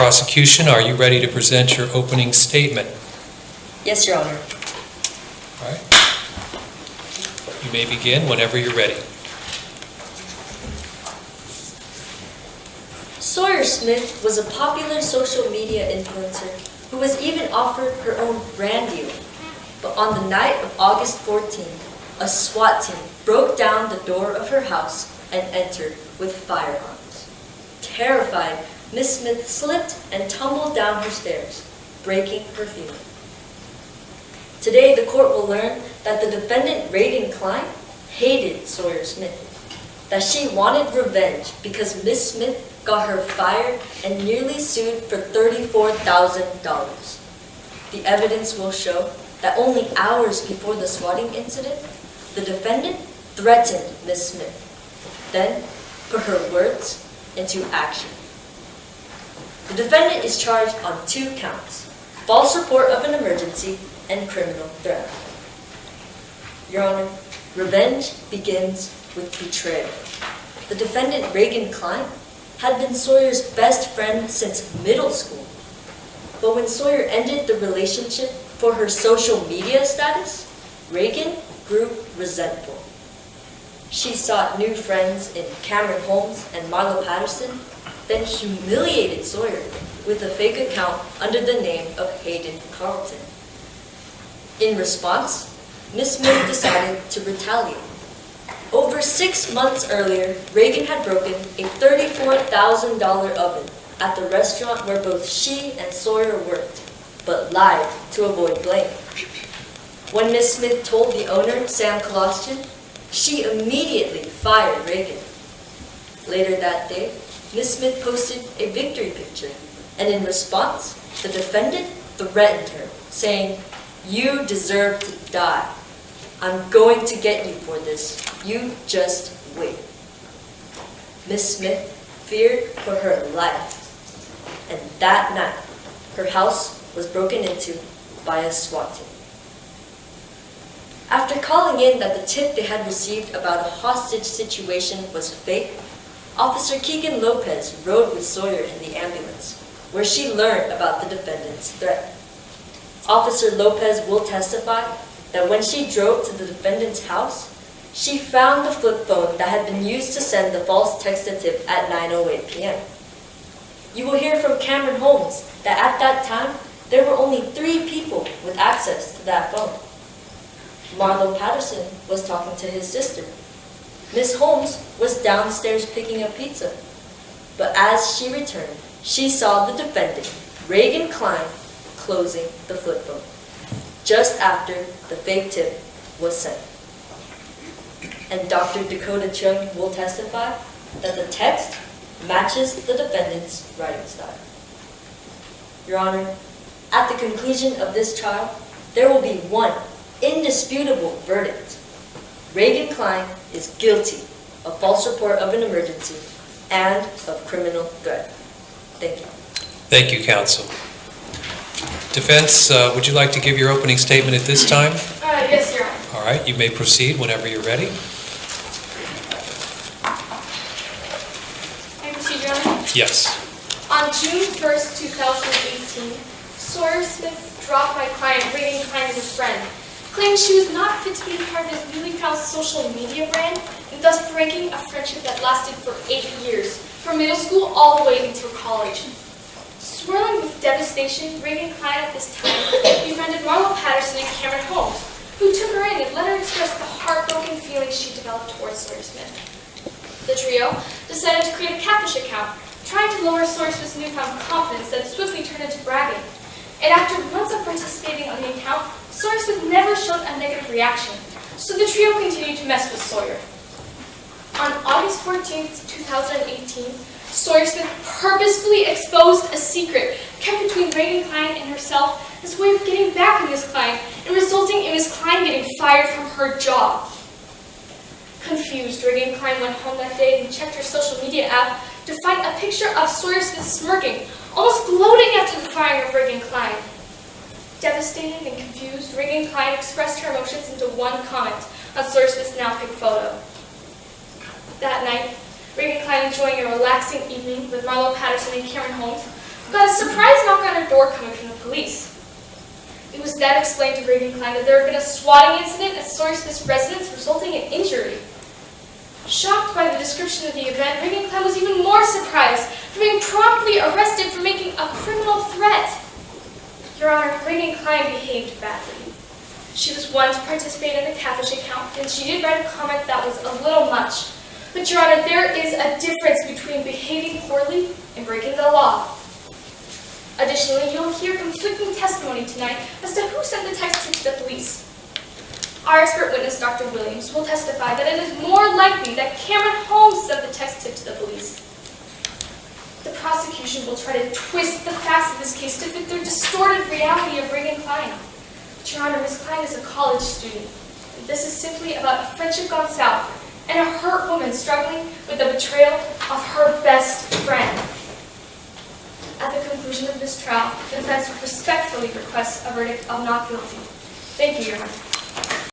Prosecution, are you ready to present your opening statement? Yes, Your Honor. All right. You may begin whenever you're ready. Sawyer Smith was a popular social media influencer who was even offered her own brand deal. But on the night of August 14th, a SWAT team broke down the door of her house and entered with firearms. Terrified, Miss Smith slipped and tumbled down her stairs, breaking her femur. Today, the court will learn that the defendant, Reagan Klein, hated Sawyer Smith, that she wanted revenge because Miss Smith got her fired and nearly sued for $34,000. The evidence will show that only hours before the swatting incident, the defendant threatened Miss Smith, then put her words into action. The defendant is charged on 2 counts, false report of an emergency and criminal threat. Your Honor, revenge begins with betrayal. The defendant, Reagan Klein, had been Sawyer's best friend since middle school. But when Sawyer ended the relationship for her social media status, Reagan grew resentful. She sought new friends in Cameron Holmes and Marlo Patterson, then humiliated Sawyer with a fake account under the name of Hayden Carlton. In response, Miss Smith decided to retaliate. Over 6 months earlier, Reagan had broken a $34,000 oven at the restaurant where both she and Sawyer worked, but lied to avoid blame. When Miss Smith told the owner, Sam Kolostian, she immediately fired Reagan. Later that day, Miss Smith posted a victory picture, and in response, the defendant threatened her, saying, "You deserve to die. I'm going to get you for this. You just wait." Miss Smith feared for her life, and that night, her house was broken into by a SWAT team. After calling in that the tip they had received about a hostage situation was fake, Officer Keegan Lopez rode with Sawyer in the ambulance, where she learned about the defendant's threat. Officer Lopez will testify that when she drove to the defendant's house, she found the flip phone that had been used to send the false text tip at 9:08 p.m. You will hear from Cameron Holmes that at that time, there were only 3 people with access to that phone. Marlo Patterson was talking to his sister. Miss Holmes was downstairs picking up pizza. But as she returned, she saw the defendant, Reagan Klein, closing the flip phone, just after the fake tip was sent. And Dr. Dakota Chung will testify that the text matches the defendant's writing style. Your Honor, at the conclusion of this trial, there will be one indisputable verdict. Reagan Klein is guilty of false report of an emergency and of criminal threat. Thank you. Thank you, counsel. Defense, would you like to give your opening statement at this time? Yes, Your Honor. All right, you may proceed whenever you're ready. May I proceed, Your Honor? Yes. On June 1st, 2018, Sawyer Smith dropped my client, Reagan Klein, as a friend, claiming she was not fit to be part of his newly found social media brand, and thus breaking a friendship that lasted for 8 years, from middle school all the way until college. Swirling with devastation, Reagan Klein at this time befriended Marlo Patterson and Cameron Holmes, who took her in and let her express the heartbroken feelings she developed towards Sawyer Smith. The trio decided to create a catfish account, trying to lower Sawyer Smith's newfound confidence that swiftly turned into bragging. And after months of participating on the account, Sawyer Smith never showed a negative reaction, so the trio continued to mess with Sawyer. On August 14th, 2018, Sawyer Smith purposefully exposed a secret kept between Reagan Klein and herself as a way of getting back at Ms. Klein and resulting in Ms. Klein getting fired from her job. Confused, Reagan Klein went home that day and checked her social media app to find a picture of Sawyer Smith smirking, almost gloating after the firing of Reagan Klein. Devastated and confused, Reagan Klein expressed her emotions into one comment on Sawyer Smith's now-picked photo. That night, Reagan Klein, enjoying a relaxing evening with Marlo Patterson and Cameron Holmes, got a surprise knock on her door coming from the police. It was then explained to Reagan Klein that there had been a swatting incident at Sawyer Smith's residence resulting in injury. Shocked by the description of the event, Reagan Klein was even more surprised for being promptly arrested for making a criminal threat. Your Honor, Reagan Klein behaved badly. She was one to participate in the catfish account, and she did write a comment that was a little much. But Your Honor, there is a difference between behaving poorly and breaking the law. Additionally, you'll hear conflicting testimony tonight as to who sent the text to the police. Our expert witness, Dr. Williams, will testify that it is more likely that Cameron Holmes sent the text tip to the police. The prosecution will try to twist the facts of this case to fit their distorted reality of Reagan Klein. But Your Honor, Ms. Klein is a college student. And this is simply about a friendship gone south and a hurt woman struggling with the betrayal of her best friend. At the conclusion of this trial, the defense respectfully requests a verdict of not guilty. Thank you, Your Honor.